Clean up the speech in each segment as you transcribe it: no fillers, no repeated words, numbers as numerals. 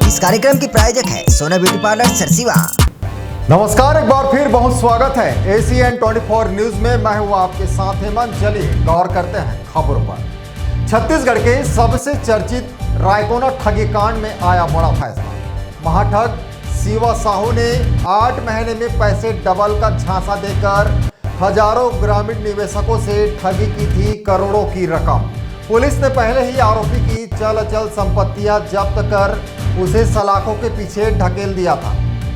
इस कार्यक्रम की प्रायोजक है सोना ब्यूटी पार्लर सरसीवा। नमस्कार, एक बार फिर बहुत स्वागत है ACN 24 न्यूज में। मैं हूं आपके साथ हेमंत। चलिए गौर करते हैं खबरों पर। छत्तीसगढ़ के सबसे चर्चित रायकोना ठगी कांड में आया बड़ा फैसला। महाठग शिवा साहू ने 8 महीने में पैसे डबल का झांसा देकर हजारों ग्रामीण निवेशकों से ठगी की थी करोड़ों की रकम। पुलिस ने पहले ही आरोपी की चल अचल संपत्तियां जब्त कर उसे सलाखों के पीछे ढकेल दिया था।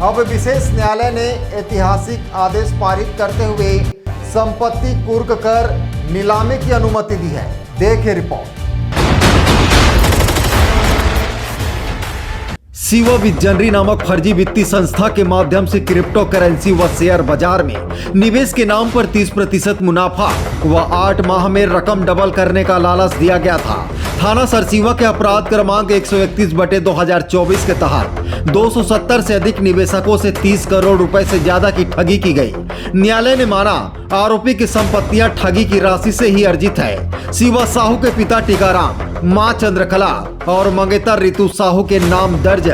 अब विशेष न्यायालय ने ऐतिहासिक आदेश पारित करते हुए संपत्ति कुर्क कर नीलामी की अनुमति दी है। देखिए रिपोर्ट। शिवा विजनरी नामक फर्जी वित्तीय संस्था के माध्यम से क्रिप्टो करेंसी व शेयर बाजार में निवेश के नाम पर 30% मुनाफा व 8 माह में रकम डबल करने का लालच दिया गया था। थाना सरसीवा के अपराध क्रमांक 131/2024 के तहत 270 से अधिक निवेशकों से 30 करोड़ रुपए से ज्यादा की ठगी की गई। न्यायालय ने माना आरोपी की संपत्तियां ठगी की राशि से ही अर्जित है। शिवा साहू के पिता टीकाराम, मां चंद्रकला और मंगेतर ऋतु साहू के नाम दर्ज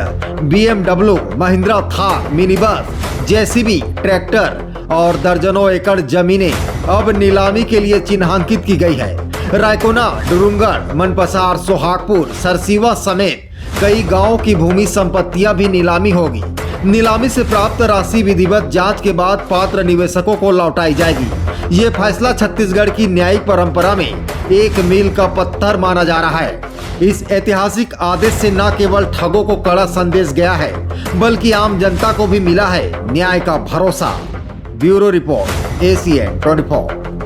BMW, Mahindra Thar, mini bus, JCB, tractor और दर्जनों एकड़ जमीनें अब नीलामी के लिए चिन्हांकित की गई है। रायकोना, डुरुंगर, मनपसार, सोहागपुर, सरसीवा समेत कई गांवों की भूमि संपत्तियां भी नीलामी होगी। नीलामी से प्राप्त राशि विधिवत जांच के बाद पात्र निवेशकों को लौटाई जाएगी। ये फैसला छत्तीसगढ़ की न्यायिक परंपरा में एक मील का पत्थर माना जा रहा है। इस ऐतिहासिक आदेश से न केवल ठगों को कड़ा संदेश गया है, बल्कि आम जनता को भी मिला है न्याय का भरोसा। Bureau report, ACN 24।